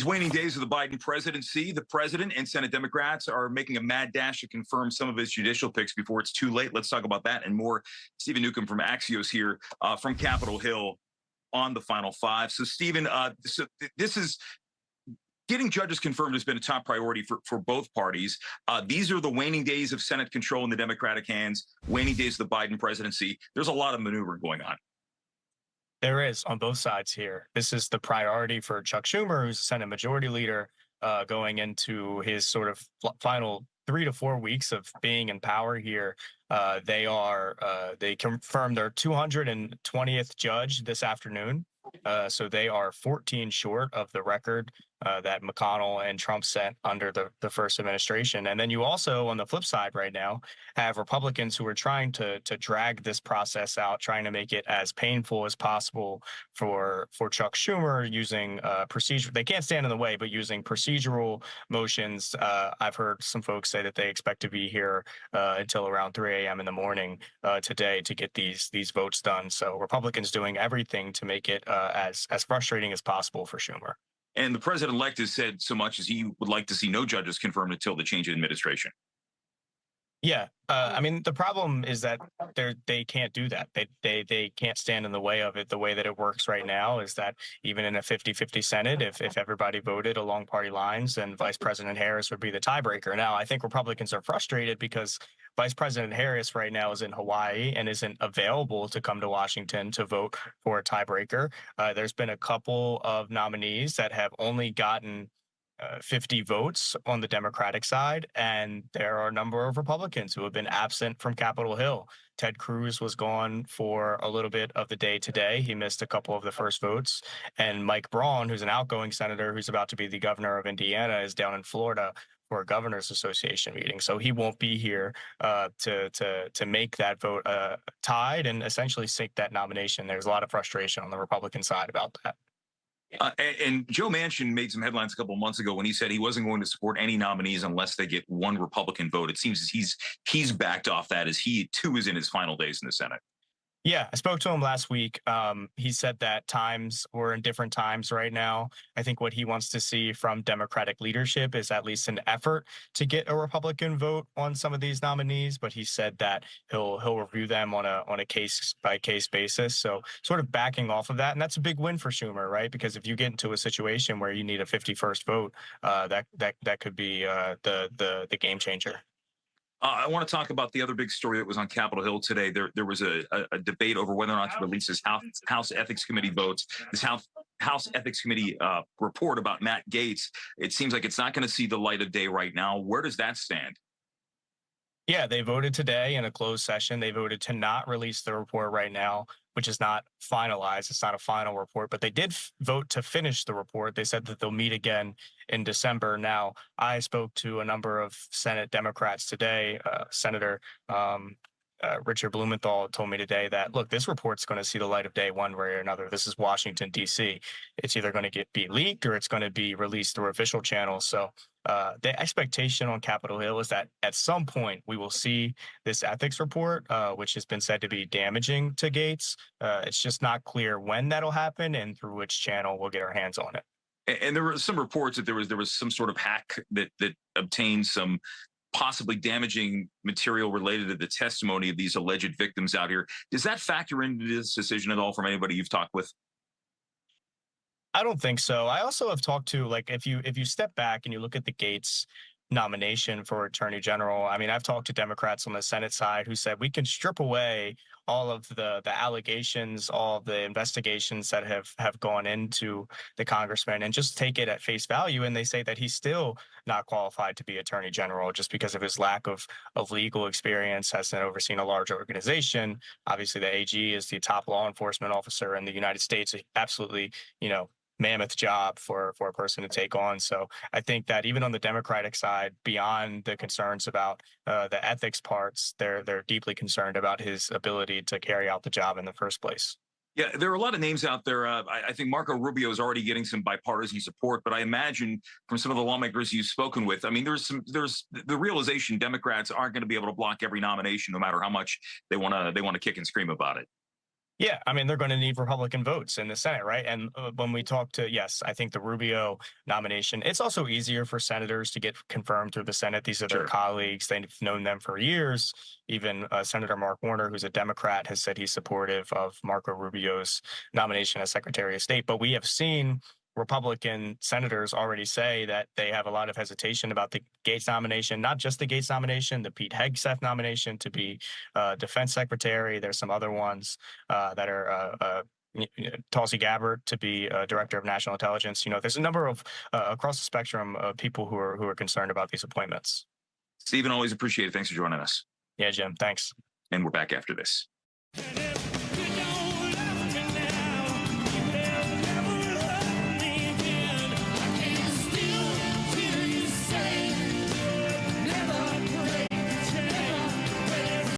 These waning days of the Biden presidency, the president and Senate Democrats are making a mad dash to confirm some of his judicial picks before it's too late. Let's talk about that and more. Stephen Neukam from Axios here from Capitol Hill on the final five. So, Stephen, this is getting judges confirmed has been a top priority for both parties. These are the waning days of Senate control in the Democratic hands, waning days of the Biden presidency. There's a lot of maneuver going on. There is on both sides here. This is the priority for Chuck Schumer, who's the Senate Majority Leader, going into his sort of final 3 to 4 weeks of being in power here. They confirmed their 220th judge this afternoon. So they are 14 short of the record that McConnell and Trump set under the first administration. And then you also, on the flip side right now, have Republicans who are trying to drag this process out, trying to make it as painful as possible for Chuck Schumer using procedure. They can't stand in the way, but using procedural motions. I've heard some folks say that they expect to be here until around 3 a.m. in the morning today to get these votes done. So Republicans doing everything to make it as frustrating as possible for Schumer. And the president-elect has said so much as he would like to see no judges confirmed until the change in administration. Yeah, I mean, the problem is that they can't do that. They can't stand in the way of it. The way that it works right now is that even in a 50-50 Senate, if everybody voted along party lines, then Vice President Harris would be the tiebreaker. Now, I think Republicans are frustrated because Vice President Harris right now is in Hawaii and isn't available to come to Washington to vote for a tiebreaker. There's been a couple of nominees that have only gotten 50 votes on the Democratic side, and there are a number of Republicans who have been absent from Capitol Hill. Ted Cruz was gone for a little bit of the day today. He missed a couple of the first votes. And Mike Braun, who's an outgoing senator who's about to be the governor of Indiana, is down in Florida for a governor's association meeting. So he won't be here to make that vote tied and essentially sink that nomination. There's a lot of frustration on the Republican side about that. And Joe Manchin made some headlines a couple of months ago when he said he wasn't going to support any nominees unless they get one Republican vote. It seems as he's backed off that as he, too, is in his final days in the Senate. Yeah, I spoke to him last week. He said that we're in different times right now. I think what he wants to see from Democratic leadership is at least an effort to get a Republican vote on some of these nominees. But he said that he'll review them on a case by case basis. So sort of backing off of that, and that's a big win for Schumer, right? Because if you get into a situation where you need a 51st vote, that could be the game changer. I want to talk about the other big story that was on Capitol Hill today. There was a debate over whether or not to release this House Ethics Committee votes, this House Ethics Committee report about Matt Gaetz. It seems like it's not going to see the light of day right now. Where does that stand? Yeah, they voted today in a closed session. They voted to not release the report right now, which is not finalized. It's not a final report, but they did vote to finish the report. They said that they'll meet again in December. Now, I spoke to a number of Senate Democrats today. Senator Richard Blumenthal told me today that, look, this report's going to see the light of day one way or another. This is Washington, D.C. It's either going to be leaked or it's going to be released through official channels. So the expectation on Capitol Hill is that at some point we will see this ethics report, which has been said to be damaging to Gaetz. It's just not clear when that'll happen and through which channel we'll get our hands on it. And there were some reports that there was some sort of hack that obtained some possibly damaging material related to the testimony of these alleged victims out here. Does that factor into this decision at all from anybody you've talked with? I don't think so. I also have talked to, like, if you step back and you look at the Gaetz nomination for Attorney General, I mean, I've talked to Democrats on the Senate side who said we can strip away all of the allegations, all of the investigations that have gone into the congressman and just take it at face value. And they say that he's still not qualified to be Attorney General just because of his lack of legal experience, hasn't overseen a large organization. Obviously, the AG is the top law enforcement officer in the United States. Absolutely, mammoth job for a person to take on. So I think that even on the Democratic side, beyond the concerns about the ethics parts, they're deeply concerned about his ability to carry out the job in the first place. Yeah, there are a lot of names out there. I think Marco Rubio is already getting some bipartisan support, but I imagine from some of the lawmakers you've spoken with, I mean, there's the realization Democrats aren't going to be able to block every nomination, no matter how much they want to kick and scream about it. Yeah, I mean, they're going to need Republican votes in the Senate, right? And when we talk to, yes, I think the Rubio nomination, it's also easier for senators to get confirmed through the Senate. These are their colleagues. They've known them for years. Even Senator Mark Warner, who's a Democrat, has said he's supportive of Marco Rubio's nomination as Secretary of State. But we have seen Republican senators already say that they have a lot of hesitation about the Gaetz nomination, not just the Gaetz nomination, the Pete Hegseth nomination to be defense secretary. There's some other ones that are Tulsi Gabbard to be director of national intelligence. There's a number of across the spectrum of people who are concerned about these appointments. Stephen, always appreciate it. Thanks for joining us. Yeah, Jim. Thanks. And we're back after this.